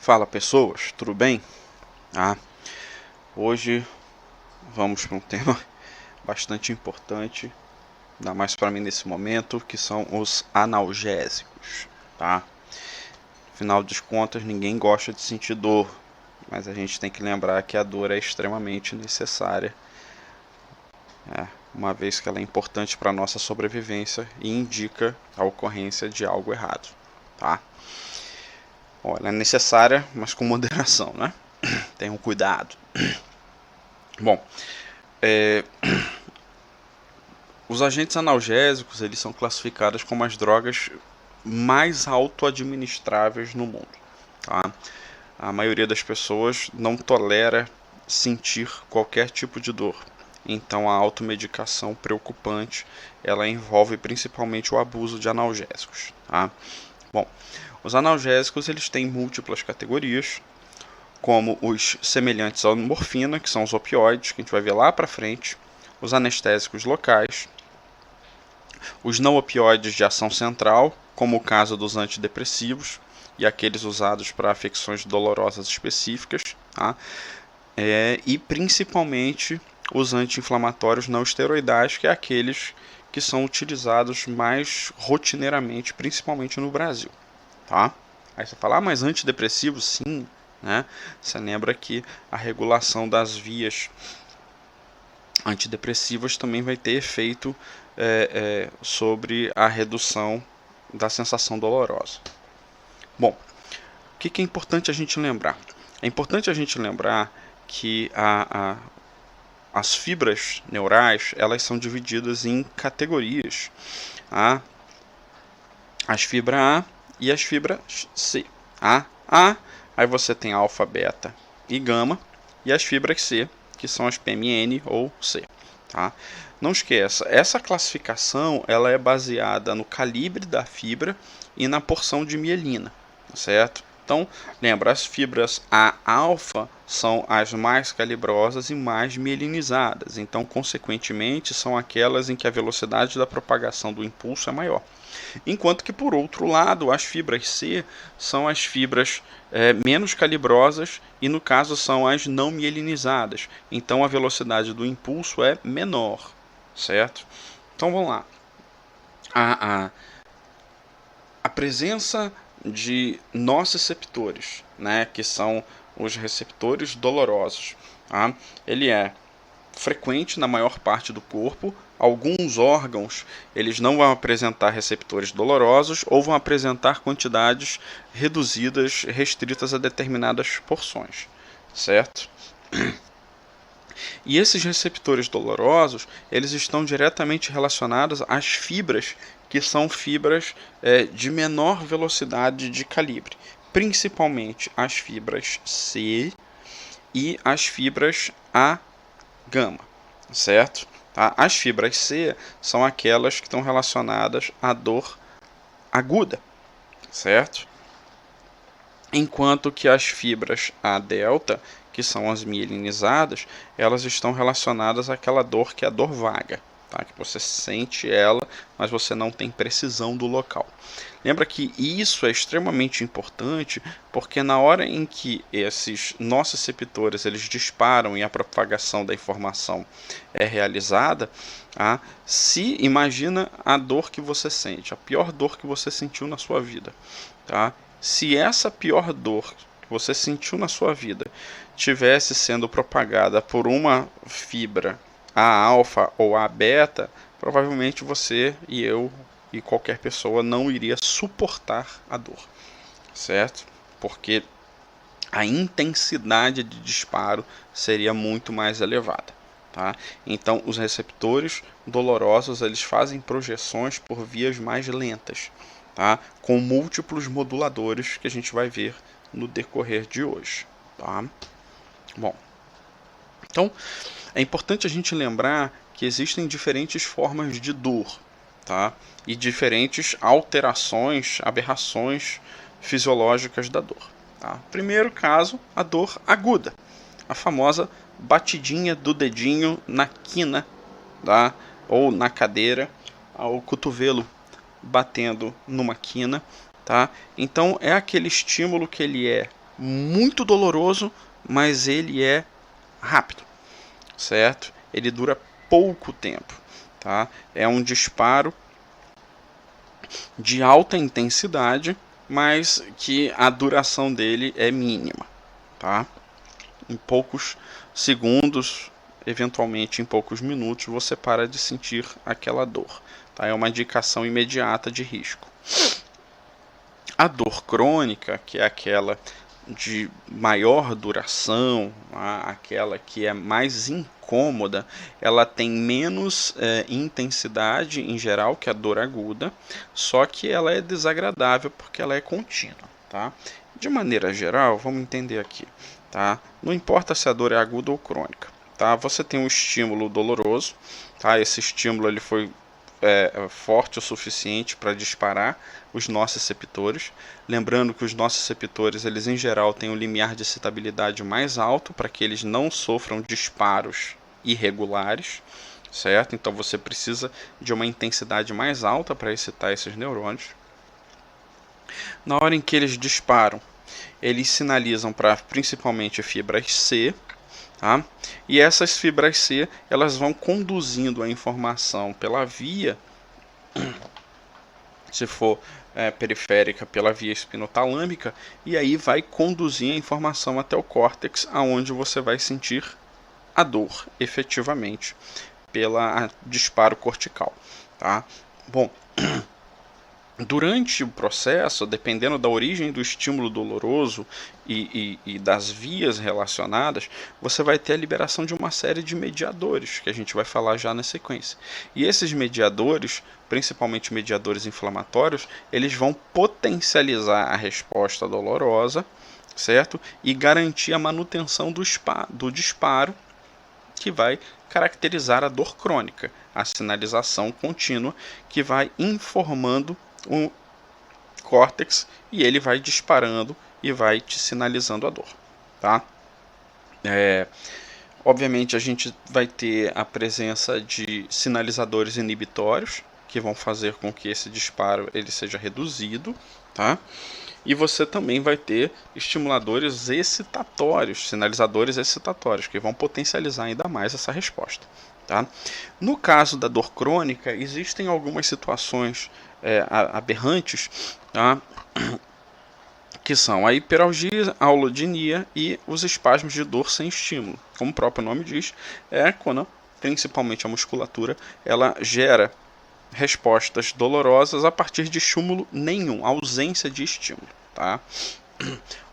Fala pessoas, tudo bem? Hoje vamos para um tema bastante importante, ainda mais para mim nesse momento, que são os analgésicos, tá? Afinal de contas, ninguém gosta de sentir dor, mas a gente tem que lembrar que a dor é extremamente necessária, uma vez que ela é importante para a nossa sobrevivência e indica a ocorrência de algo errado, tá? Bom, ela é necessária, mas com moderação, né? Tenham cuidado. Bom, os agentes analgésicos eles são classificados como as drogas mais auto-administráveis no mundo. Tá? A maioria das pessoas não tolera sentir qualquer tipo de dor. Então a automedicação preocupante ela envolve principalmente o abuso de analgésicos. Tá? Bom, os analgésicos eles têm múltiplas categorias, como os semelhantes à morfina, que são os opioides, que a gente vai ver lá para frente, os anestésicos locais, os não opioides de ação central, como o caso dos antidepressivos e aqueles usados para afecções dolorosas específicas, tá? E principalmente os anti-inflamatórios não esteroidais, que é aqueles que são utilizados mais rotineiramente, principalmente no Brasil. Tá? Aí você fala, mas antidepressivos sim, né? Você lembra que a regulação das vias antidepressivas também vai ter efeito sobre a redução da sensação dolorosa. Bom, o que é importante a gente lembrar? É importante a gente lembrar que as fibras neurais elas são divididas em categorias. As fibras A e as fibras C. Aí você tem alfa, beta e gama, e as fibras C, que são as PMN ou C. Tá? Não esqueça, essa classificação ela é baseada no calibre da fibra e na porção de mielina, certo? Então, lembra, as fibras A alfa são as mais calibrosas e mais mielinizadas. Então, consequentemente, são aquelas em que a velocidade da propagação do impulso é maior. Enquanto que, por outro lado, as fibras C são as fibras menos calibrosas e, no caso, são as não mielinizadas. Então, a velocidade do impulso é menor, certo? Então, vamos lá. A presença de nociceptores, né, que são os receptores dolorosos, tá? Ele é frequente na maior parte do corpo. Alguns órgãos eles não vão apresentar receptores dolorosos ou vão apresentar quantidades reduzidas, restritas a determinadas porções, certo? E esses receptores dolorosos eles estão diretamente relacionados às fibras que são fibras de menor velocidade de calibre, principalmente as fibras C e as fibras A gama, certo? Tá? As fibras C são aquelas que estão relacionadas à dor aguda, certo? Enquanto que as fibras A delta, que são as mielinizadas, elas estão relacionadas àquela dor que é a dor vaga, tá? Que você sente ela, mas você não tem precisão do local. Lembra que isso é extremamente importante, porque na hora em que esses nociceptores eles disparam e a propagação da informação é realizada, se imagina a dor que você sente, a pior dor que você sentiu na sua vida, tá? Se essa pior dor que você sentiu na sua vida tivesse sendo propagada por uma fibra A alfa ou A beta, provavelmente você e eu e qualquer pessoa não iria suportar a dor, certo? Porque a intensidade de disparo seria muito mais elevada. Tá? Então, os receptores dolorosos eles fazem projeções por vias mais lentas, tá? Com múltiplos moduladores que a gente vai ver no decorrer de hoje. Tá? Bom, então é importante a gente lembrar que existem diferentes formas de dor, tá? E diferentes alterações, aberrações fisiológicas da dor. Tá? Primeiro caso, a dor aguda, a famosa batidinha do dedinho na quina, tá? Ou na cadeira, ao cotovelo batendo numa quina, tá? Então é aquele estímulo que ele é muito doloroso, mas ele é rápido, certo? Ele dura pouco tempo, tá? É um disparo de alta intensidade, mas que a duração dele é mínima, tá? Em poucos segundos, eventualmente em poucos minutos, você para de sentir aquela dor, tá? É uma indicação imediata de risco. A dor crônica, que é aquela de maior duração, aquela que é mais incômoda, ela tem menos intensidade em geral que a dor aguda, só que ela é desagradável porque ela é contínua, tá? De maneira geral, vamos entender aqui, tá? Não importa se a dor é aguda ou crônica, tá? Você tem um estímulo doloroso, tá? Esse estímulo ele foi forte o suficiente para disparar os nociceptores. Lembrando que os nociceptores, eles em geral têm um limiar de excitabilidade mais alto para que eles não sofram disparos irregulares, certo? Então você precisa de uma intensidade mais alta para excitar esses neurônios. Na hora em que eles disparam, eles sinalizam para principalmente fibras C, tá? E essas fibras C, elas vão conduzindo a informação pela via, se for periférica, pela via espinotalâmica, e aí vai conduzir a informação até o córtex, aonde você vai sentir a dor, efetivamente, pelo disparo cortical, tá? Bom, durante o processo, dependendo da origem do estímulo doloroso e das vias relacionadas, você vai ter a liberação de uma série de mediadores, que a gente vai falar já na sequência. E esses mediadores, principalmente mediadores inflamatórios, eles vão potencializar a resposta dolorosa, certo? E garantir a manutenção do disparo, que vai caracterizar a dor crônica, a sinalização contínua, que vai informando o córtex e ele vai disparando e vai te sinalizando a dor, tá? Obviamente a gente vai ter a presença de sinalizadores inibitórios que vão fazer com que esse disparo ele seja reduzido, tá? E você também vai ter estimuladores excitatórios, sinalizadores excitatórios, que vão potencializar ainda mais essa resposta, tá? No caso da dor crônica, existem algumas situações aberrantes, tá? Que são a hiperalgia, a alodinia e os espasmos de dor sem estímulo. Como o próprio nome diz, é quando principalmente a musculatura ela gera respostas dolorosas a partir de estímulo nenhum, ausência de estímulo, tá?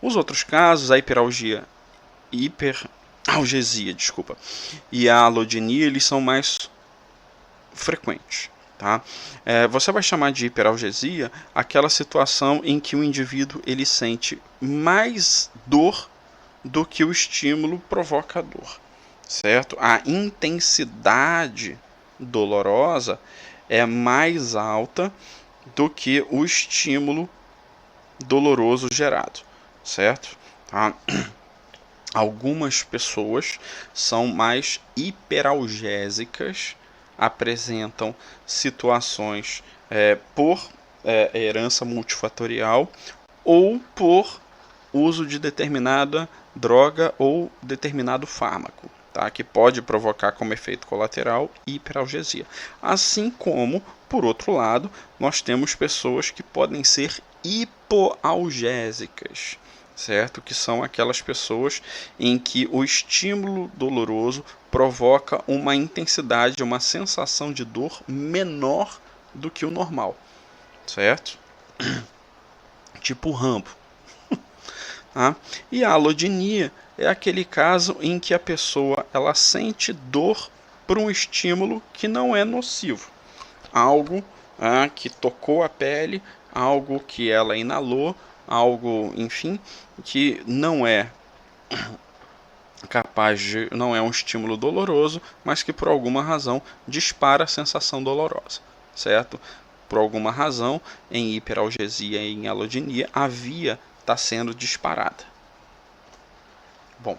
Os outros casos, a hiperalgesia, desculpa, e a alodinia, eles são mais frequentes, tá? Você vai chamar de hiperalgesia aquela situação em que o indivíduo ele sente mais dor do que o estímulo provoca dor, certo? A intensidade dolorosa é mais alta do que o estímulo doloroso gerado, certo? Tá? Algumas pessoas são mais hiperalgésicas, apresentam situações por herança multifatorial ou por uso de determinada droga ou determinado fármaco, tá? Que pode provocar como efeito colateral hiperalgesia. Assim como, por outro lado, nós temos pessoas que podem ser hipoalgésicas, certo? Que são aquelas pessoas em que o estímulo doloroso provoca uma intensidade, uma sensação de dor menor do que o normal, certo? Tipo Rambo. Tá? E a alodinia é aquele caso em que a pessoa ela sente dor por um estímulo que não é nocivo, algo que tocou a pele, algo que ela inalou, algo, enfim, que não é não é um estímulo doloroso, mas que por alguma razão dispara a sensação dolorosa, certo? Por alguma razão, em hiperalgesia e em alodinia, a via está sendo disparada. Bom,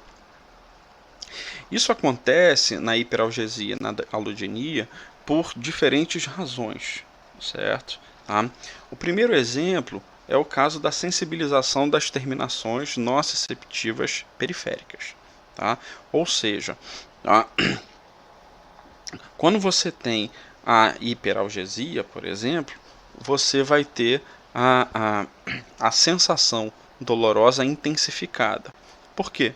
isso acontece na hiperalgesia, na alodinia, por diferentes razões, certo? Tá? O primeiro exemplo é o caso da sensibilização das terminações nociceptivas periféricas. Tá? Ou seja, quando você tem a hiperalgesia, por exemplo, você vai ter a sensação dolorosa intensificada. Por quê?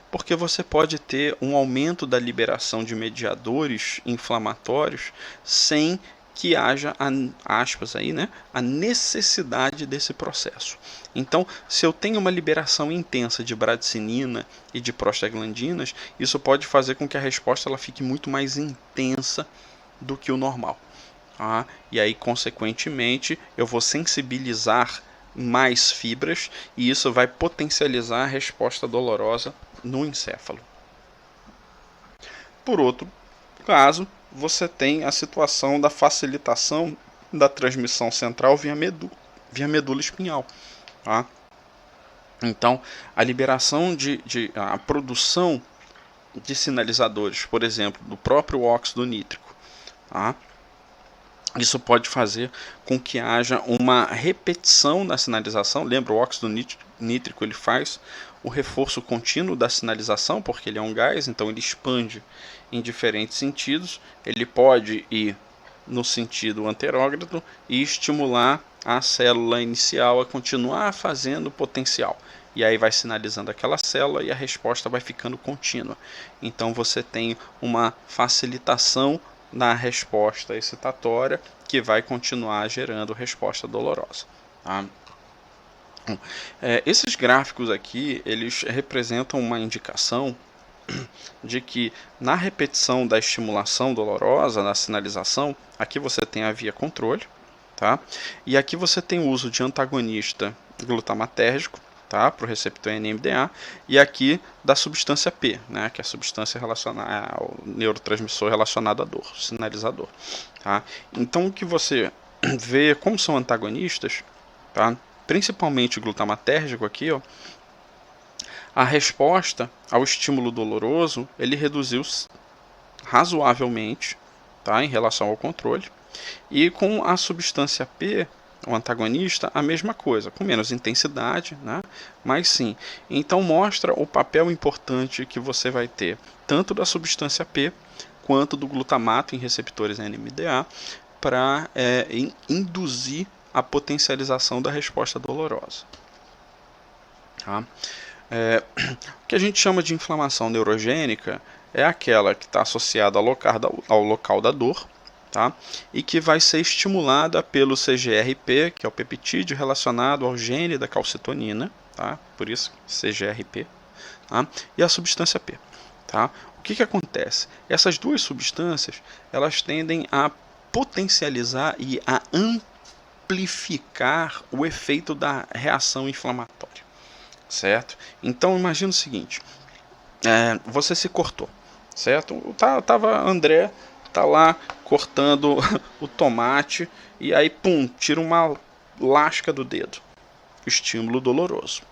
Porque você pode ter um aumento da liberação de mediadores inflamatórios sem que haja, aspas aí, né, a necessidade desse processo. Então, se eu tenho uma liberação intensa de bradicinina e de prostaglandinas, isso pode fazer com que a resposta ela fique muito mais intensa do que o normal. Tá? E aí, consequentemente, eu vou sensibilizar mais fibras e isso vai potencializar a resposta dolorosa no encéfalo. Por outro caso, você tem a situação da facilitação da transmissão central via medula espinhal. Tá? Então, a liberação a produção de sinalizadores, por exemplo, do próprio óxido nítrico, tá? Isso pode fazer com que haja uma repetição da sinalização. Lembra, o óxido nítrico ele faz o reforço contínuo da sinalização, porque ele é um gás, então ele expande em diferentes sentidos. Ele pode ir no sentido anterógrado e estimular a célula inicial a continuar fazendo potencial. E aí vai sinalizando aquela célula e a resposta vai ficando contínua. Então você tem uma facilitação na resposta excitatória que vai continuar gerando resposta dolorosa. Tá? Esses gráficos aqui, eles representam uma indicação de que na repetição da estimulação dolorosa, na sinalização, aqui você tem a via controle, tá? E aqui você tem o uso de antagonista glutamatérgico, tá? Para o receptor NMDA, e aqui da substância P, né? Que é a substância relacionada ao neurotransmissor relacionado à dor, sinalizador. Tá? Então o que você vê, como são antagonistas, tá? Principalmente o glutamatérgico aqui, ó, a resposta ao estímulo doloroso ele reduziu razoavelmente, tá, em relação ao controle. E com a substância P, o antagonista, a mesma coisa, com menos intensidade, né, mas sim. Então mostra o papel importante que você vai ter, tanto da substância P, quanto do glutamato em receptores NMDA, para induzir a potencialização da resposta dolorosa. Tá? O que a gente chama de inflamação neurogênica é aquela que está associada ao local da dor, tá? E que vai ser estimulada pelo CGRP, que é o peptídeo relacionado ao gene da calcitonina, tá? Por isso CGRP, tá? E a substância P. Tá? O que acontece? Essas duas substâncias elas tendem a potencializar e a amplificar o efeito da reação inflamatória. Certo? Então imagina o seguinte, você se cortou, certo? André tá lá cortando o tomate e aí pum, tira uma lasca do dedo. Estímulo doloroso.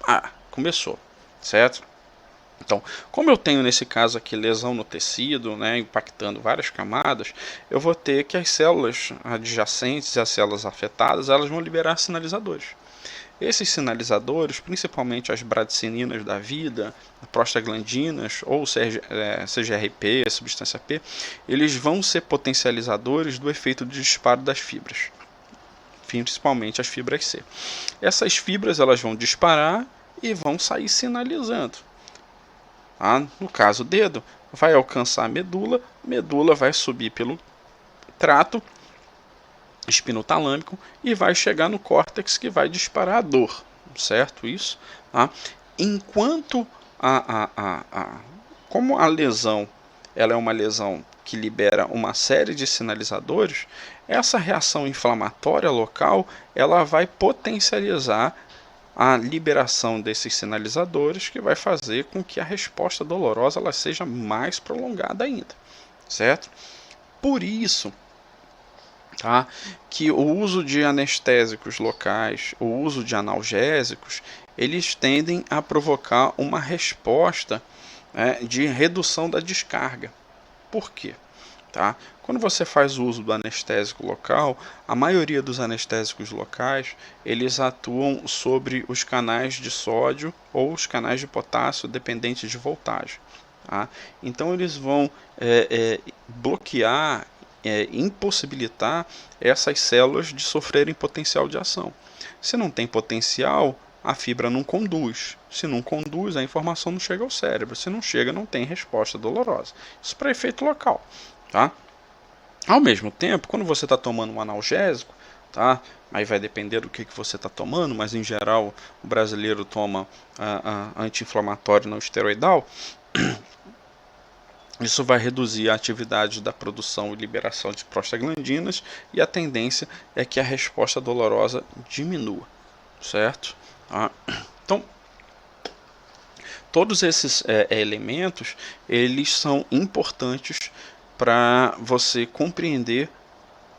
Começou, certo? Então, como eu tenho nesse caso aqui lesão no tecido, né, impactando várias camadas, eu vou ter que as células adjacentes e as células afetadas, elas vão liberar sinalizadores. Esses sinalizadores, principalmente as bradicininas da vida, prostaglandinas ou CGRP, substância P, eles vão ser potencializadores do efeito de disparo das fibras, principalmente as fibras C. Essas fibras elas vão disparar e vão sair sinalizando. No caso, o dedo vai alcançar a medula vai subir pelo trato espinotalâmico e vai chegar no córtex que vai disparar a dor, certo? Isso, tá? Enquanto como a lesão ela é uma lesão que libera uma série de sinalizadores, essa reação inflamatória local ela vai potencializar a liberação desses sinalizadores, que vai fazer com que a resposta dolorosa ela seja mais prolongada ainda, certo? Por isso, tá, que o uso de anestésicos locais, o uso de analgésicos, eles tendem a provocar uma resposta de redução da descarga. Por quê? Tá? Quando você faz uso do anestésico local, a maioria dos anestésicos locais, eles atuam sobre os canais de sódio ou os canais de potássio, dependentes de voltagem. Tá? Então eles vão bloquear, impossibilitar essas células de sofrerem potencial de ação. Se não tem potencial, a fibra não conduz. Se não conduz, a informação não chega ao cérebro. Se não chega, não tem resposta dolorosa. Isso para efeito local. Tá? Ao mesmo tempo, quando você está tomando um analgésico, tá? Aí vai depender do que você está tomando, mas em geral o brasileiro toma anti-inflamatório não esteroidal. Isso vai reduzir a atividade da produção e liberação de prostaglandinas e a tendência é que a resposta dolorosa diminua, certo? Então, todos esses elementos, eles são importantes para você compreender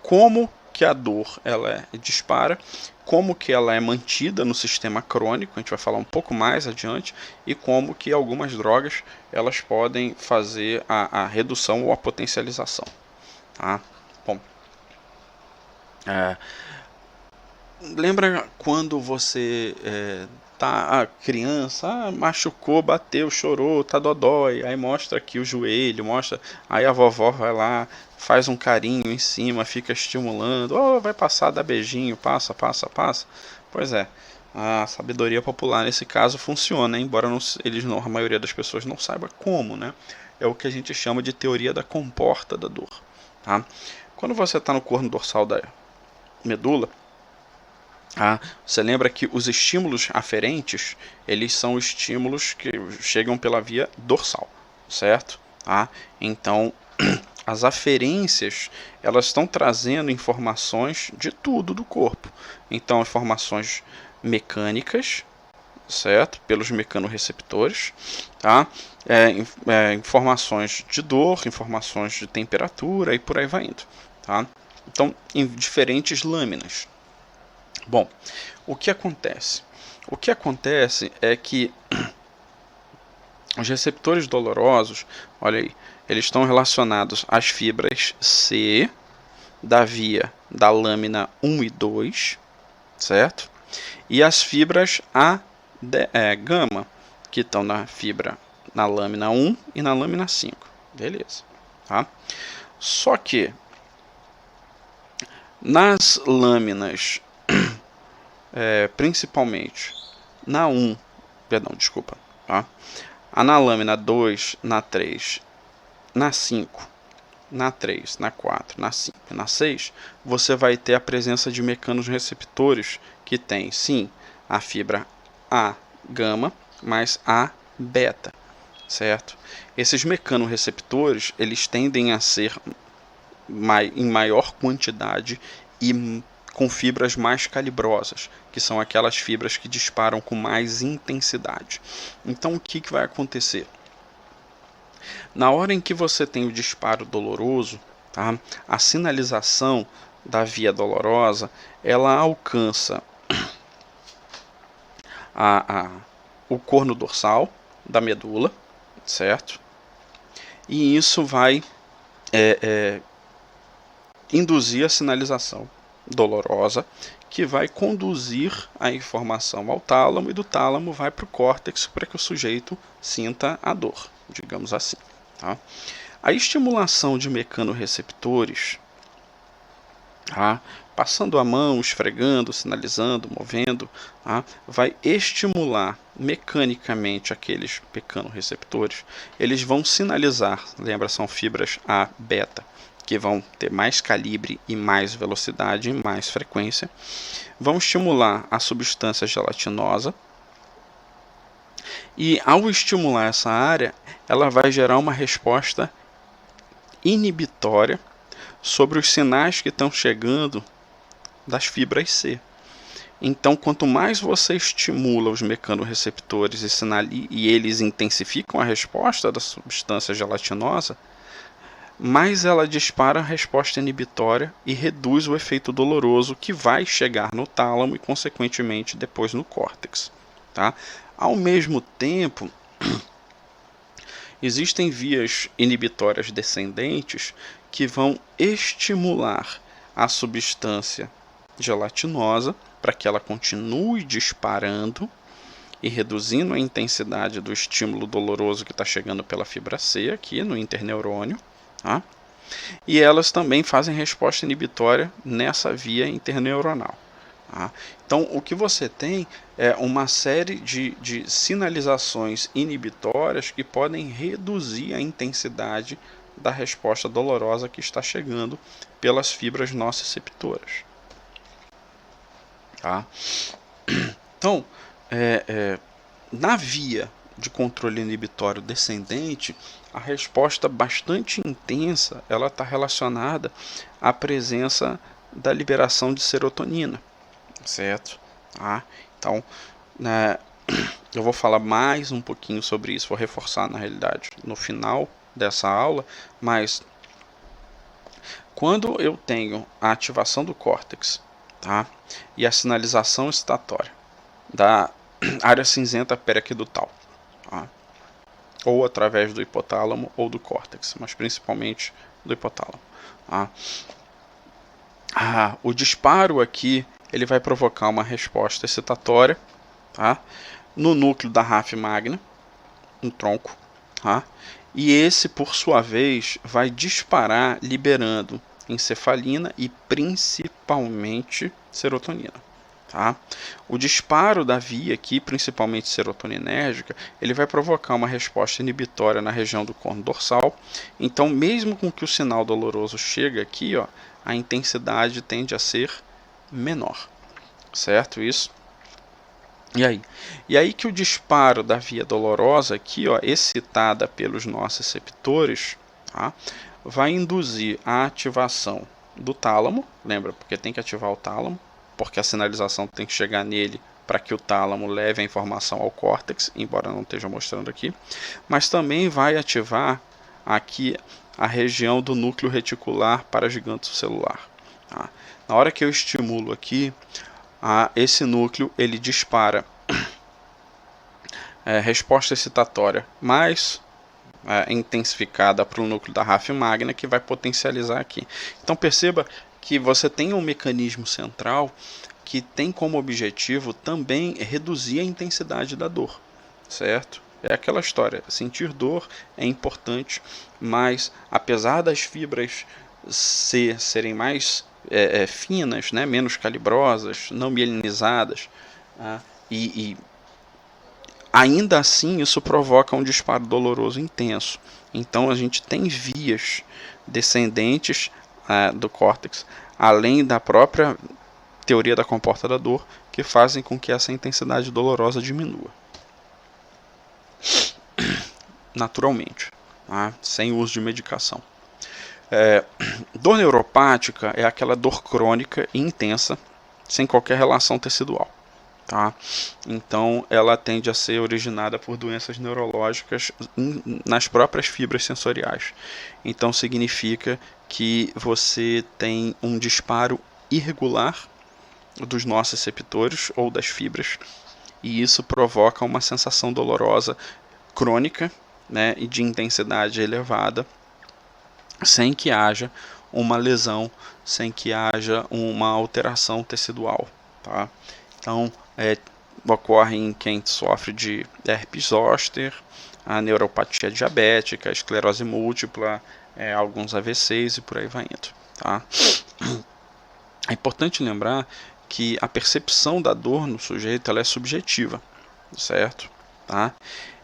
como que a dor ela dispara, como que ela é mantida no sistema crônico, a gente vai falar um pouco mais adiante, e como que algumas drogas elas podem fazer a redução ou a potencialização. Tá? Bom, lembra quando você tá, a criança machucou, bateu, chorou, tá dodói, aí mostra aqui o joelho, mostra, aí a vovó vai lá, faz um carinho em cima, fica estimulando, vai passar, dá beijinho, passa, passa, passa. Pois é, a sabedoria popular nesse caso funciona, embora a maioria das pessoas não saiba como, né? É o que a gente chama de teoria da comporta da dor. Tá? Quando você está no corno dorsal da medula, você lembra que os estímulos aferentes, eles são estímulos que chegam pela via dorsal, certo? Então, as aferências, elas estão trazendo informações de tudo do corpo. Então, informações mecânicas, certo? Pelos mecanorreceptores, tá? Informações de dor, informações de temperatura e por aí vai indo, tá? Então, em diferentes lâminas. Bom, o que acontece? O que acontece é que os receptores dolorosos, olha aí, eles estão relacionados às fibras C da via da lâmina 1 e 2, certo? E as fibras gama, que estão na lâmina 1 e na lâmina 5. Beleza. Tá? Só que nas lâminas principalmente na 1, perdão, desculpa, tá? Na lâmina 2, na 3, na 5, na 3, na 4, na 5 e na 6, você vai ter a presença de mecanorreceptores que tem, sim, a fibra A gama, mais A beta, certo? Esses mecanorreceptores, eles tendem a ser em maior quantidade e com fibras mais calibrosas, que são aquelas fibras que disparam com mais intensidade. Então, o que vai acontecer? Na hora em que você tem o disparo doloroso, tá? A sinalização da via dolorosa, ela alcança o corno dorsal da medula, certo? E isso vai induzir a sinalização dolorosa, que vai conduzir a informação ao tálamo, e do tálamo vai para o córtex para que o sujeito sinta a dor, digamos assim. Tá? A estimulação de mecanorreceptores, passando a mão, esfregando, sinalizando, movendo, vai estimular mecanicamente aqueles mecanorreceptores. Eles vão sinalizar, lembra, são fibras A, beta, que vão ter mais calibre e mais velocidade e mais frequência, vão estimular a substância gelatinosa, e ao estimular essa área, ela vai gerar uma resposta inibitória sobre os sinais que estão chegando das fibras C. Então, quanto mais você estimula os mecanorreceptores e eles intensificam a resposta da substância gelatinosa, mais ela dispara a resposta inibitória e reduz o efeito doloroso que vai chegar no tálamo e, consequentemente, depois no córtex. Tá? Ao mesmo tempo, existem vias inibitórias descendentes que vão estimular a substância gelatinosa para que ela continue disparando e reduzindo a intensidade do estímulo doloroso que está chegando pela fibra C aqui no interneurônio, tá? E elas também fazem resposta inibitória nessa via interneuronal. Tá? Então, o que você tem é uma série de sinalizações inibitórias que podem reduzir a intensidade da resposta dolorosa que está chegando pelas fibras nociceptoras. Tá? Então, na via de controle inibitório descendente, a resposta bastante intensa ela está relacionada à presença da liberação de serotonina, certo? Tá? Então, eu vou falar mais um pouquinho sobre isso, vou reforçar na realidade no final dessa aula, mas quando eu tenho a ativação do córtex, tá? E a sinalização excitatória da área cinzenta periaquedutal, tá? Ou através do hipotálamo ou do córtex, mas principalmente do hipotálamo. Tá? O disparo aqui ele vai provocar uma resposta excitatória, tá? No núcleo da RAF magna, no tronco, tá? E esse, por sua vez, vai disparar liberando encefalina e principalmente serotonina. Tá? O disparo da via aqui, principalmente serotoninérgica, ele vai provocar uma resposta inibitória na região do corno dorsal. Então, mesmo com que o sinal doloroso chegue aqui, ó, a intensidade tende a ser menor, certo? Isso. E aí que o disparo da via dolorosa aqui, ó, excitada pelos nociceptores, tá, vai induzir a ativação do tálamo, lembra, porque tem que ativar o tálamo, porque a sinalização tem que chegar nele para que o tálamo leve a informação ao córtex, embora não esteja mostrando aqui, mas também vai ativar aqui a região do núcleo reticular paragigantocelular. Tá? Na hora que eu estimulo aqui, esse núcleo ele dispara resposta excitatória mais intensificada para o núcleo da RAF magna, que vai potencializar aqui. Então perceba que você tem um mecanismo central que tem como objetivo também reduzir a intensidade da dor, certo? É aquela história, sentir dor é importante, mas apesar das fibras serem mais finas, né, menos calibrosas, não mielinizadas, e ainda assim isso provoca um disparo doloroso intenso. Então a gente tem vias descendentes do córtex, além da própria teoria da comporta da dor, que fazem com que essa intensidade dolorosa diminua naturalmente, tá? Sem uso de medicação. Dor neuropática é aquela dor crônica e intensa, sem qualquer relação tecidual. Tá? Então ela tende a ser originada por doenças neurológicas nas próprias fibras sensoriais. Então significa que você tem um disparo irregular dos nociceptores ou das fibras, e isso provoca uma sensação dolorosa crônica, né, e de intensidade elevada, sem que haja uma lesão, sem que haja uma alteração tecidual. Tá? Então, ocorre em quem sofre de herpes zoster, a neuropatia diabética, a esclerose múltipla, alguns AVCs e por aí vai indo. Tá? É importante lembrar que a percepção da dor no sujeito ela é subjetiva, certo? Tá?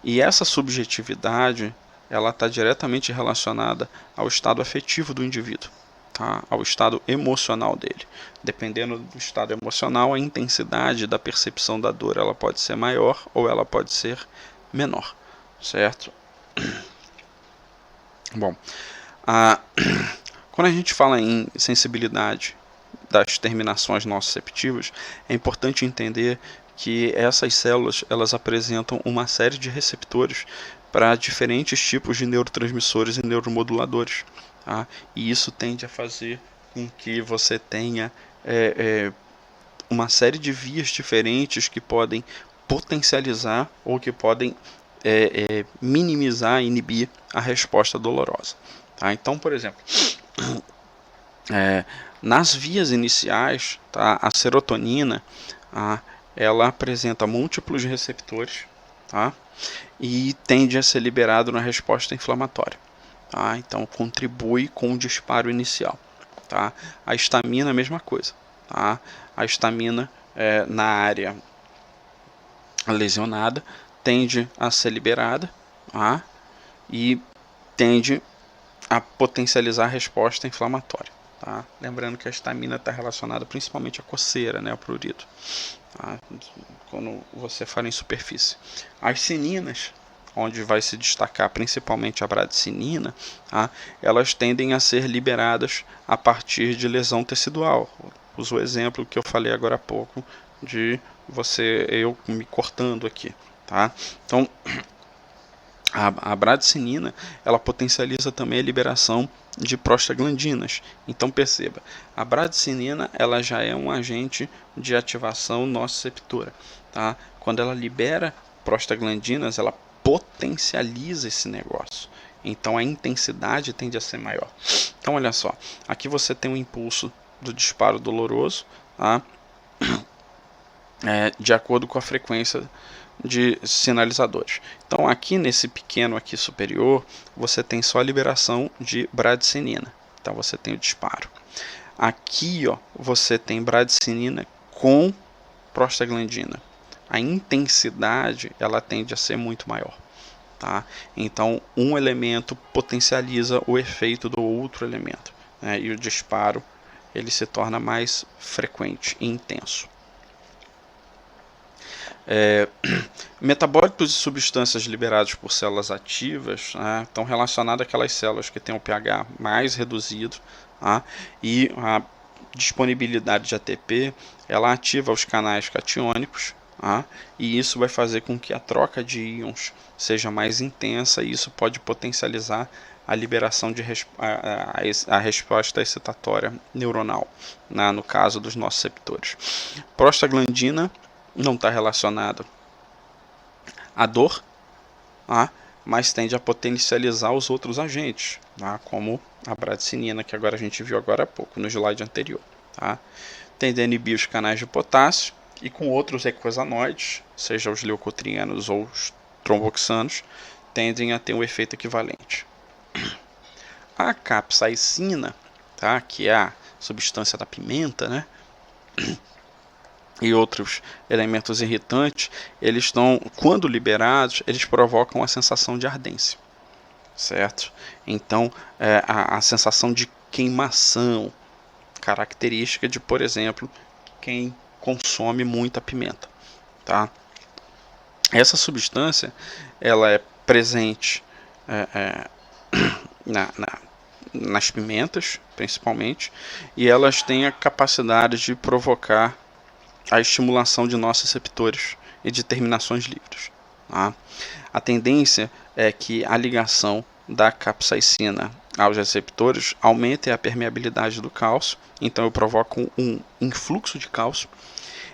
E essa subjetividade ela está diretamente relacionada ao estado afetivo do indivíduo, tá? Ao estado emocional dele. Dependendo do estado emocional, a intensidade da percepção da dor ela pode ser maior ou ela pode ser menor, certo? Bom, quando a gente fala em sensibilidade das terminações nociceptivas, é importante entender que essas células elas apresentam uma série de receptores para diferentes tipos de neurotransmissores e neuromoduladores. Tá? E isso tende a fazer com que você tenha uma série de vias diferentes que podem potencializar ou que podem minimizar, inibir a resposta dolorosa. Tá? Então, por exemplo, Nas vias iniciais, tá, a serotonina, ela apresenta múltiplos receptores, tá, e tende a ser liberado na resposta inflamatória. Tá, então contribui com o disparo inicial. Tá. A histamina, a mesma coisa. Tá. A histamina na área lesionada tende a ser liberada, tá, e tende a potencializar a resposta inflamatória. Tá? Lembrando que a histamina está relacionada principalmente à coceira, né, ao prurido, tá? Quando você fala em superfície. As sininas, onde vai se destacar principalmente a bradicinina, tá? Elas tendem a ser liberadas a partir de lesão tecidual. Uso o exemplo que eu falei agora há pouco de eu me cortando aqui. Tá? Então, a bradicinina, ela potencializa também a liberação de prostaglandinas. Então perceba, a bradicinina ela já é um agente de ativação nociceptora. Tá? Quando ela libera prostaglandinas, ela potencializa esse negócio. Então a intensidade tende a ser maior. Então olha só, aqui você tem um impulso do disparo doloroso, tá? De acordo com a frequência de sinalizadores. Então aqui nesse pequeno aqui superior, você tem só a liberação de bradicinina. Então você tem o disparo. Aqui, ó, você tem bradicinina com prostaglandina. A intensidade ela tende a ser muito maior. Tá? Então um elemento potencializa o efeito do outro elemento, né? E o disparo ele se torna mais frequente e intenso. Metabólitos de substâncias liberados por células ativas, né, estão relacionados àquelas células que têm o pH mais reduzido, tá, e a disponibilidade de ATP ela ativa os canais catiônicos, tá, e isso vai fazer com que a troca de íons seja mais intensa e isso pode potencializar a liberação de a resposta excitatória neuronal, né, no caso dos nociceptores. Prostaglandina não está relacionado à dor, tá? Mas tende a potencializar os outros agentes, tá? Como a bradicinina, que agora a gente viu agora há pouco, no slide anterior. Tá? Tende a inibir os canais de potássio e com outros eicosanoides, seja os leucotrienos ou os tromboxanos, tendem a ter um efeito equivalente. A capsaicina, tá? Que é a substância da pimenta, né? E outros elementos irritantes, eles estão, quando liberados, eles provocam a sensação de ardência, certo? Então, a sensação de queimação, característica de, por exemplo, quem consome muita pimenta, tá? Essa substância, ela é presente nas pimentas, principalmente, e elas têm a capacidade de provocar a estimulação de nociceptores e de terminações livres. Tá? A tendência é que a ligação da capsaicina aos receptores aumente a permeabilidade do cálcio, então eu provoco um influxo de cálcio,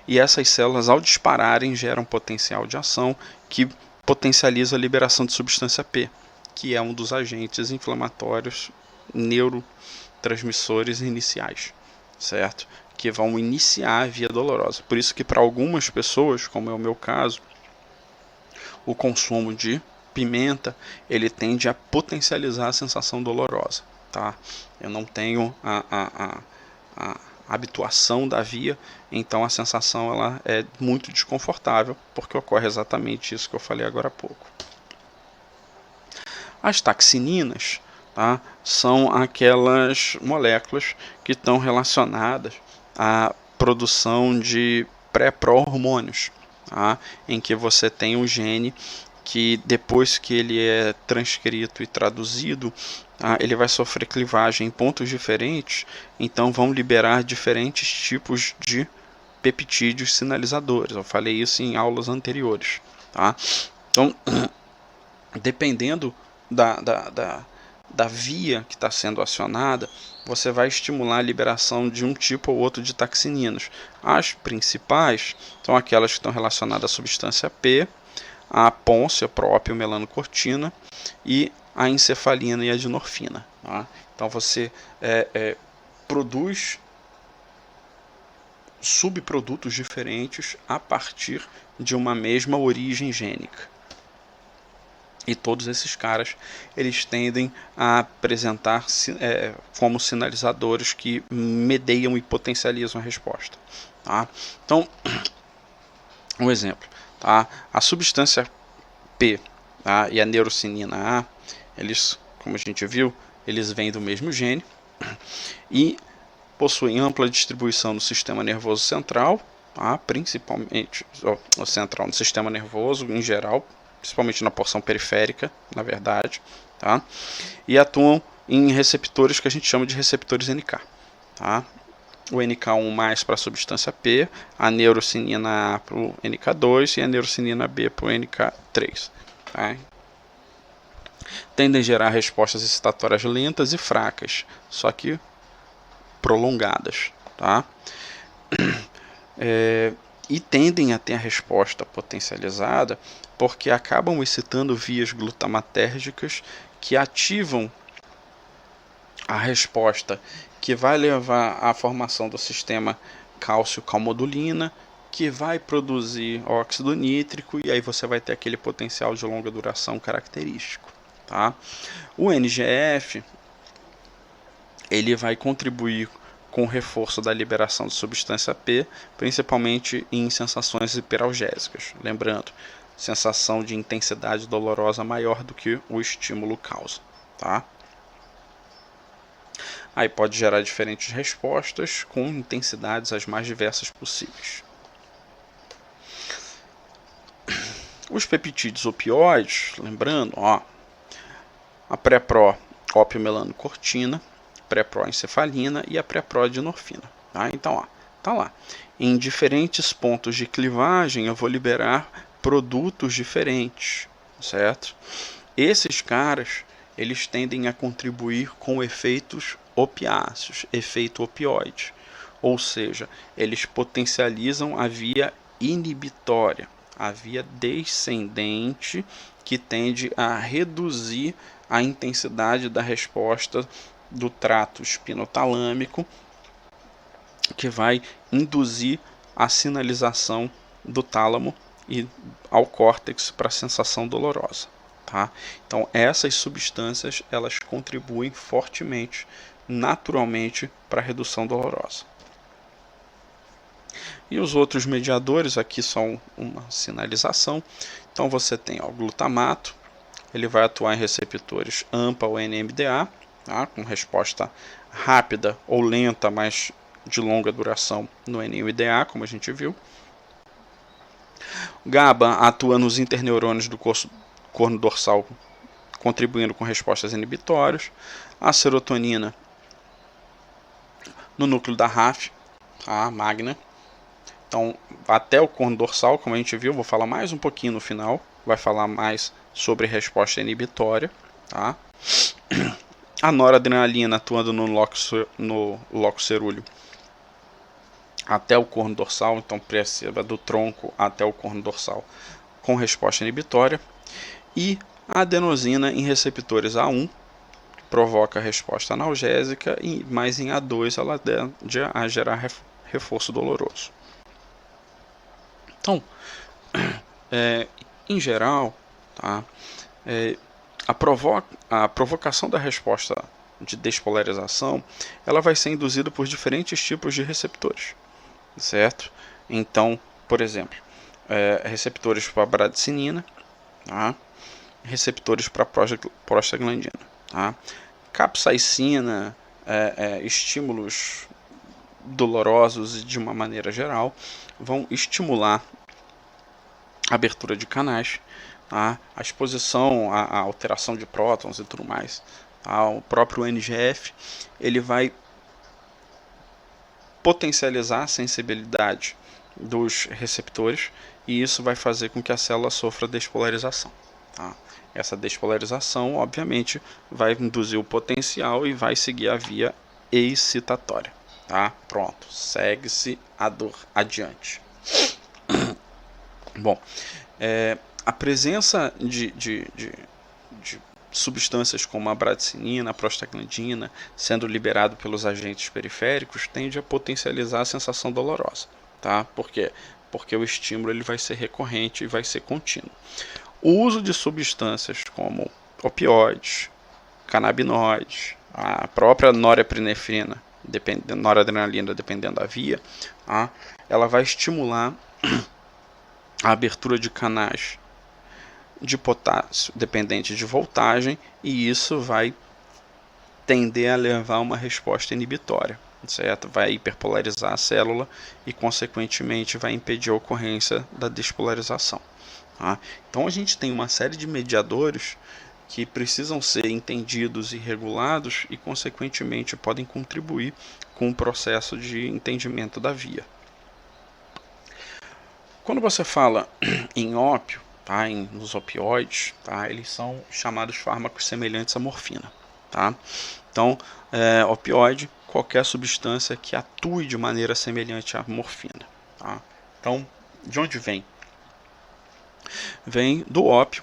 e essas células, ao dispararem, geram potencial de ação que potencializa a liberação de substância P, que é um dos agentes inflamatórios neurotransmissores iniciais, certo? Que vão iniciar a via dolorosa. Por isso que para algumas pessoas, como é o meu caso, o consumo de pimenta, ele tende a potencializar a sensação dolorosa. Tá? Eu não tenho a habituação da via, então a sensação ela é muito desconfortável, porque ocorre exatamente isso que eu falei agora há pouco. As taxininas, tá, são aquelas moléculas que estão relacionadas à produção de pré-hormônios, tá, em que você tem um gene que depois que ele é transcrito e traduzido, tá, ele vai sofrer clivagem em pontos diferentes, então vão liberar diferentes tipos de peptídeos sinalizadores. Eu falei isso em aulas anteriores. Tá? Então, dependendo da via que está sendo acionada, você vai estimular a liberação de um tipo ou outro de taxininas. As principais são aquelas que estão relacionadas à substância P, a pôncia, próprio, melanocortina, e a encefalina e a dinorfina. Tá? Então você produz subprodutos diferentes a partir de uma mesma origem gênica. E todos esses caras, eles tendem a apresentar como sinalizadores que medeiam e potencializam a resposta. Tá? Então, um exemplo. Tá? A substância P, tá? E a neurocinina A, eles, como a gente viu, eles vêm do mesmo gene e possuem ampla distribuição no sistema nervoso central, tá? Principalmente no central, no sistema nervoso em geral, principalmente na porção periférica, na verdade, tá? E atuam em receptores que a gente chama de receptores NK. Tá? O NK1+ para a substância P, a neurocinina A para o NK2 e a neurocinina B para o NK3. Tá? Tendem a gerar respostas excitatórias lentas e fracas, só que prolongadas. Tá? E tendem a ter a resposta potencializada porque acabam excitando vias glutamatérgicas que ativam a resposta, que vai levar à formação do sistema cálcio-calmodulina, que vai produzir óxido nítrico, e aí você vai ter aquele potencial de longa duração característico. Tá? O NGF ele vai contribuir com o reforço da liberação de substância P, principalmente em sensações hiperalgésicas. Lembrando, sensação de intensidade dolorosa maior do que o estímulo causa. Tá? Aí pode gerar diferentes respostas com intensidades as mais diversas possíveis. Os peptídeos opioides, lembrando, a pré-pro ópio-melanocortina, pré-pro encefalina e a pré-pro dinorfina. Tá? Então, tá lá. Em diferentes pontos de clivagem eu vou liberar produtos diferentes, certo? Esses caras, eles tendem a contribuir com efeitos opiáceos, efeito opioide. Ou seja, eles potencializam a via inibitória, a via descendente, que tende a reduzir a intensidade da resposta do trato espinotalâmico, que vai induzir a sinalização do tálamo e ao córtex para a sensação dolorosa. Tá? Então essas substâncias elas contribuem fortemente, naturalmente, para a redução dolorosa. E os outros mediadores aqui são uma sinalização. Então você tem o glutamato, ele vai atuar em receptores AMPA ou NMDA, tá? Com resposta rápida ou lenta, mas de longa duração no NMDA, como a gente viu. O GABA atua nos interneurônios do corno dorsal, contribuindo com respostas inibitórias. A serotonina no núcleo da RAF, a magna. Então, até o corno dorsal, como a gente viu, vou falar mais um pouquinho no final, vai falar mais sobre resposta inibitória. Tá? A noradrenalina atuando no locus cerúleo até o corno dorsal, então perceba do tronco até o corno dorsal com resposta inibitória. E a adenosina em receptores A1 provoca resposta analgésica, mas em A2 ela tende a gerar reforço doloroso. Então, em geral, tá, a provocação da resposta de despolarização ela vai ser induzida por diferentes tipos de receptores, certo? Então, por exemplo, receptores para bradicinina, tá? Receptores para prostaglandina, tá? Capsaicina, estímulos dolorosos de uma maneira geral vão estimular a abertura de canais, tá? A exposição à alteração de prótons e tudo mais. Tá? O próprio NGF ele vai potencializar a sensibilidade dos receptores e isso vai fazer com que a célula sofra despolarização. Tá? Essa despolarização, obviamente, vai induzir o potencial e vai seguir a via excitatória. Tá? Pronto, segue-se a dor adiante. Bom, a presença de substâncias como a bradicinina, a prostaglandina, sendo liberado pelos agentes periféricos, tende a potencializar a sensação dolorosa, tá? Por quê? Porque o estímulo ele vai ser recorrente e vai ser contínuo. O uso de substâncias como opioides, canabinoides, a própria norepinefrina, noradrenalina, dependendo da via, tá? Ela vai estimular a abertura de canais de potássio dependente de voltagem, e isso vai tender a levar a uma resposta inibitória, certo? Vai hiperpolarizar a célula e, consequentemente, vai impedir a ocorrência da despolarização. Tá? Então, a gente tem uma série de mediadores que precisam ser entendidos e regulados e, consequentemente, podem contribuir com o processo de entendimento da via. Quando você fala em ópio, tá, nos opioides, tá, eles são chamados fármacos semelhantes à morfina. Tá? Então, opioide, qualquer substância que atue de maneira semelhante à morfina. Tá? Então, de onde vem? Vem do ópio,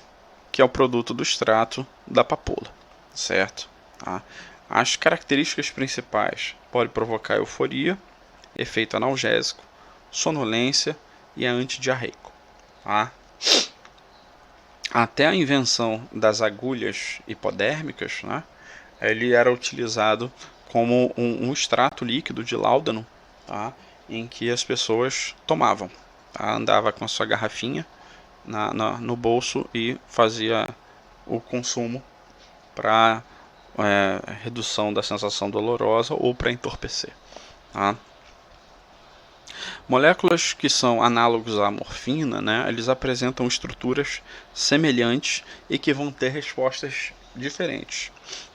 que é o produto do extrato da papoula, certo? Tá? As características principais podem provocar euforia, efeito analgésico, sonolência e é antidiarreico. Tá? Até a invenção das agulhas hipodérmicas, né, ele era utilizado como um extrato líquido de láudano, tá, em que as pessoas tomavam. Tá? Andava com a sua garrafinha no bolso e fazia o consumo para redução da sensação dolorosa ou para entorpecer. Tá? Moléculas que são análogos à morfina, né, eles apresentam estruturas semelhantes e que vão ter respostas diferentes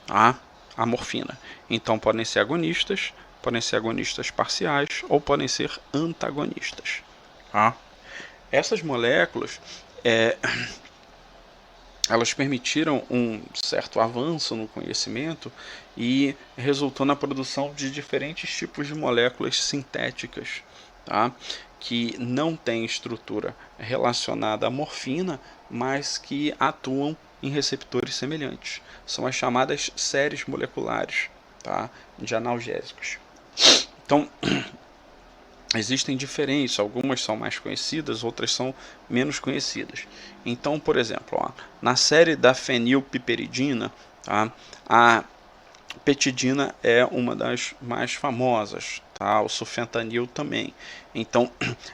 à morfina. Então podem ser agonistas parciais ou podem ser antagonistas. Tá? Essas moléculas elas permitiram um certo avanço no conhecimento e resultou na produção de diferentes tipos de moléculas sintéticas, tá? Que não têm estrutura relacionada à morfina, mas que atuam em receptores semelhantes. São as chamadas séries moleculares, tá? De analgésicos. Então, existem diferentes, algumas são mais conhecidas, outras são menos conhecidas. Então, por exemplo, na série da fenilpiperidina, tá, a petidina é uma das mais famosas, tá, o sufentanil também. Então,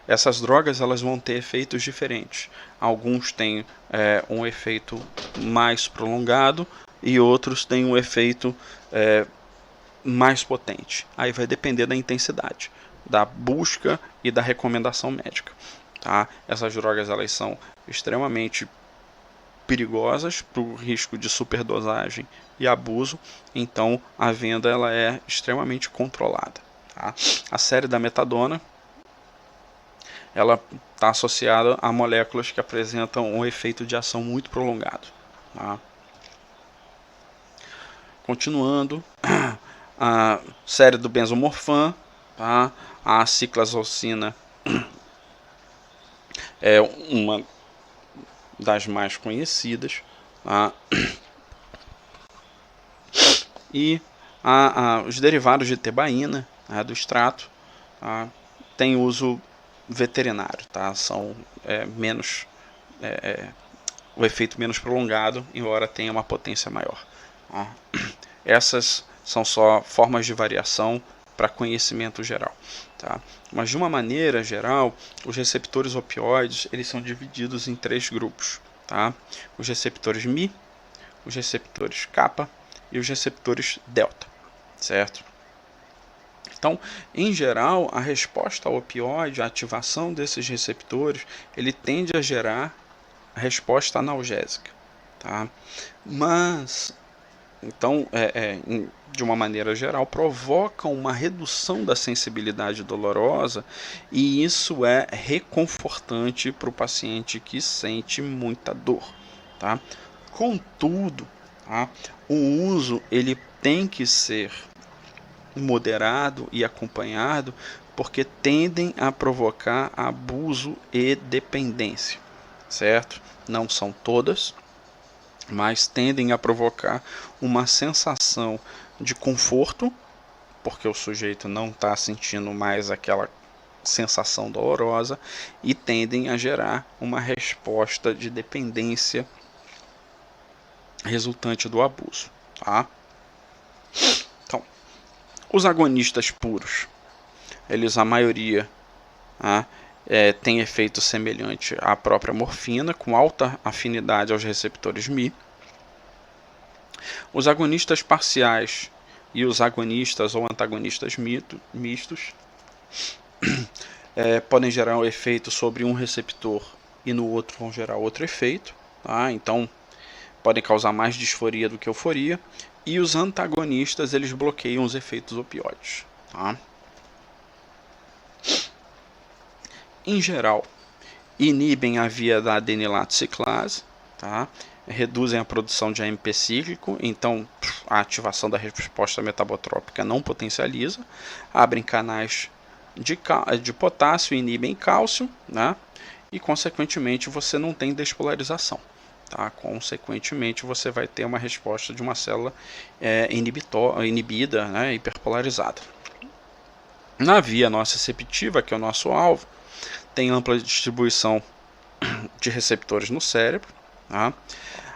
essas drogas elas vão ter efeitos diferentes. Alguns têm um efeito mais prolongado e outros têm um efeito mais potente. Aí vai depender da intensidade, da busca e da recomendação médica. Tá? Essas drogas elas são extremamente perigosas por risco de superdosagem e abuso, então a venda ela é extremamente controlada. Tá? A série da metadona ela está associada a moléculas que apresentam um efeito de ação muito prolongado. Tá? Continuando, a série do benzomorfan, tá? A ciclazolcina é uma das mais conhecidas, tá? E os derivados de tebaína, tá? Do extrato, tá? Tem uso veterinário, tá? São menos o efeito menos prolongado, embora tenha uma potência maior. Tá? Essas são só formas de variação para conhecimento geral. Tá? Mas de uma maneira geral, os receptores opioides eles são divididos em 3 grupos. Tá? Os receptores Mi, os receptores kappa e os receptores delta. Certo? Então, em geral, a resposta ao opioide, a ativação desses receptores, ele tende a gerar a resposta analgésica. Tá? Mas então, de uma maneira geral, provoca uma redução da sensibilidade dolorosa e isso é reconfortante para o paciente que sente muita dor. Tá? Contudo, tá? O uso ele tem que ser moderado e acompanhado porque tendem a provocar abuso e dependência, certo? Não são todas, mas tendem a provocar uma sensação de conforto, porque o sujeito não está sentindo mais aquela sensação dolorosa, e tendem a gerar uma resposta de dependência resultante do abuso. Tá? Então, os agonistas puros, eles, a maioria, tá, tem efeito semelhante à própria morfina, com alta afinidade aos receptores μ. Os agonistas parciais e os agonistas ou antagonistas mistos podem gerar um efeito sobre um receptor e no outro vão gerar outro efeito. Tá? Então, podem causar mais disforia do que euforia. E os antagonistas, eles bloqueiam os efeitos opioides. Tá? Em geral, inibem a via da adenilato ciclase, tá? Reduzem a produção de AMP cíclico, então a ativação da resposta metabotrópica não potencializa, abrem canais de potássio e inibem cálcio, né? E consequentemente você não tem despolarização. Tá? Consequentemente você vai ter uma resposta de uma célula inibida, né? Hiperpolarizada. Na via nociceptiva, que é o nosso alvo, tem ampla distribuição de receptores no cérebro. Tá?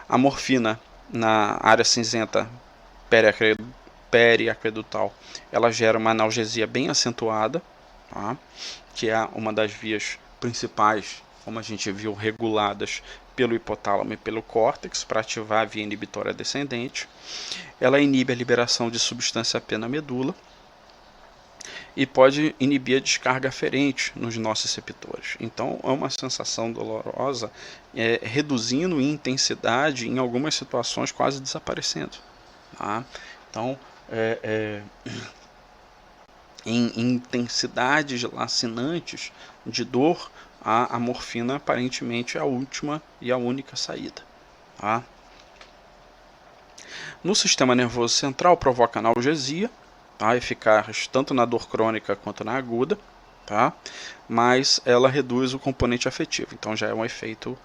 A morfina na área cinzenta periaquedutal, ela gera uma analgesia bem acentuada, tá? Que é uma das vias principais, como a gente viu, reguladas pelo hipotálamo e pelo córtex para ativar a via inibitória descendente. Ela inibe a liberação de substância P na medula e pode inibir a descarga aferente nos nossos receptores. Então é uma sensação dolorosa, reduzindo em intensidade, em algumas situações quase desaparecendo. Tá? Então, em intensidades lacinantes de dor, a morfina aparentemente é a última e a única saída. Tá? No sistema nervoso central provoca analgesia, tá? Eficaz tanto na dor crônica quanto na aguda, tá? Mas ela reduz o componente afetivo, então já é um efeito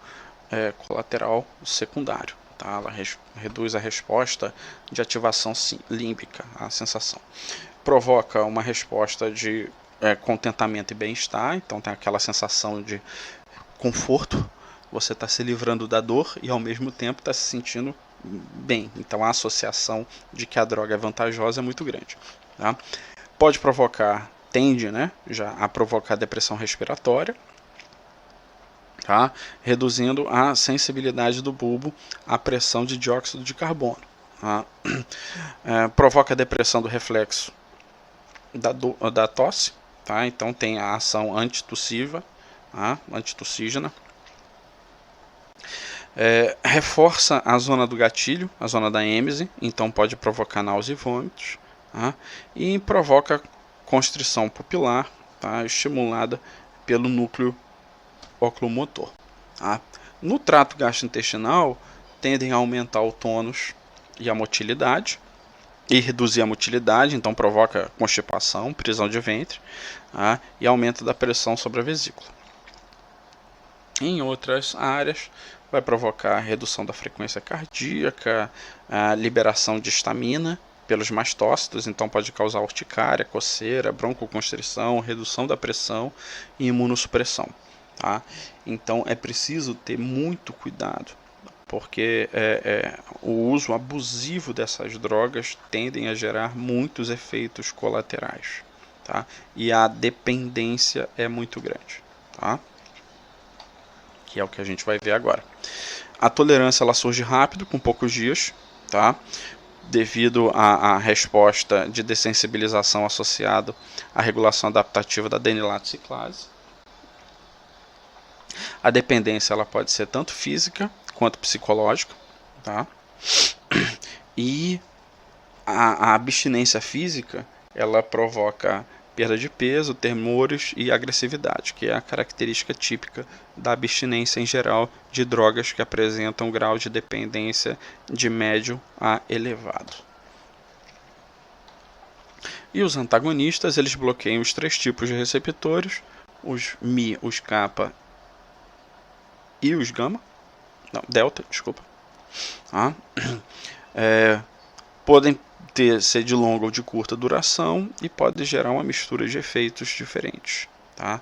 colateral secundário. Tá? Ela reduz a resposta de ativação límbica, a sensação. Provoca uma resposta de contentamento e bem-estar, então tem aquela sensação de conforto, você está se livrando da dor e ao mesmo tempo está se sentindo bem. Então a associação de que a droga é vantajosa é muito grande. Tá? Pode provocar, tende, né, já a provocar depressão respiratória, tá? Reduzindo a sensibilidade do bulbo à pressão de dióxido de carbono. Tá? Provoca depressão do reflexo da tosse, tá? Então tem a ação antitussiva, tá? Antitussígena. Reforça a zona do gatilho, a zona da êmese, então pode provocar náusea e vômitos. Tá? E provoca constrição pupilar, tá? Estimulada pelo núcleo oculomotor. Tá? No trato gastrointestinal, tendem a aumentar o tônus e a motilidade, e reduzir a motilidade, então provoca constipação, prisão de ventre, tá? E aumento da pressão sobre a vesícula. Em outras áreas, vai provocar redução da frequência cardíaca, a liberação de histamina pelos mastócitos, então pode causar urticária, coceira, broncoconstrição, redução da pressão e imunossupressão. Tá? Então é preciso ter muito cuidado, porque o uso abusivo dessas drogas tendem a gerar muitos efeitos colaterais. Tá? E a dependência é muito grande. Tá? Que é o que a gente vai ver agora. A tolerância ela surge rápido, com poucos dias, tá? Devido à resposta de dessensibilização associada à regulação adaptativa da adenilato ciclase. A dependência ela pode ser tanto física quanto psicológica, tá? E a abstinência física ela provoca perda de peso, tremores e agressividade, que é a característica típica da abstinência em geral de drogas que apresentam grau de dependência de médio a elevado. E os antagonistas, eles bloqueiam os três tipos de receptores, os Mi, os Kappa e os Gama, não, Delta, desculpa. Tá? Podem ser de longa ou de curta duração e pode gerar uma mistura de efeitos diferentes. Tá?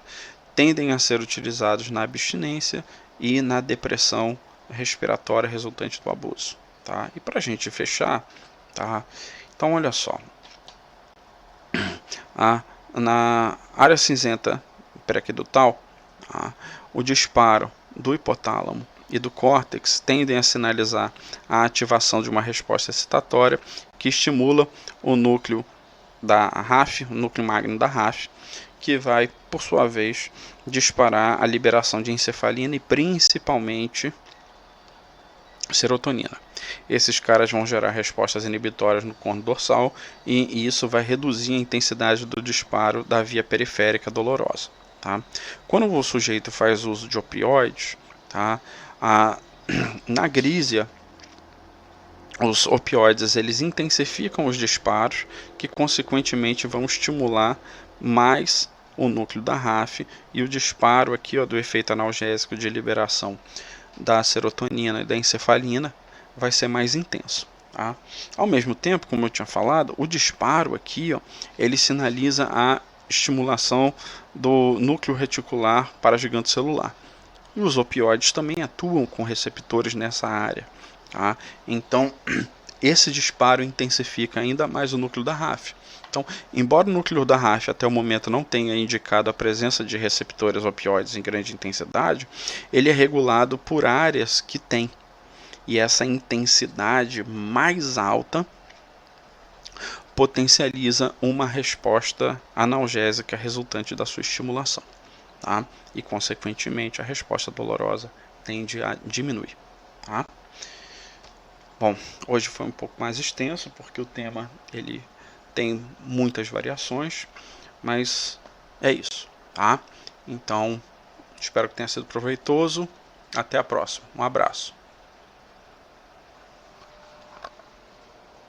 Tendem a ser utilizados na abstinência e na depressão respiratória resultante do abuso. Tá? E para a gente fechar, tá? Então olha só, na área cinzenta periaquedutal, tá? O disparo do hipotálamo e do córtex tendem a sinalizar a ativação de uma resposta excitatória que estimula o núcleo da RAF, o núcleo magno da RAF, que vai, por sua vez, disparar a liberação de encefalina e principalmente serotonina. Esses caras vão gerar respostas inibitórias no corno dorsal e isso vai reduzir a intensidade do disparo da via periférica dolorosa. Tá? Quando o sujeito faz uso de opioides, tá? Na grísia, os opioides eles intensificam os disparos, que consequentemente vão estimular mais o núcleo da RAF, e o disparo aqui, ó, do efeito analgésico de liberação da serotonina e da encefalina vai ser mais intenso. Tá? Ao mesmo tempo, como eu tinha falado, o disparo aqui, ó, ele sinaliza a estimulação do núcleo reticular paragiganto celular. E os opioides também atuam com receptores nessa área. Tá? Então, esse disparo intensifica ainda mais o núcleo da RAF. Então, embora o núcleo da RAF até o momento não tenha indicado a presença de receptores opioides em grande intensidade, ele é regulado por áreas que tem. E essa intensidade mais alta potencializa uma resposta analgésica resultante da sua estimulação. Tá? E, consequentemente, a resposta dolorosa tende a diminuir. Tá? Bom, hoje foi um pouco mais extenso, porque o tema ele tem muitas variações, mas é isso, tá? Então, espero que tenha sido proveitoso. Até a próxima. Um abraço.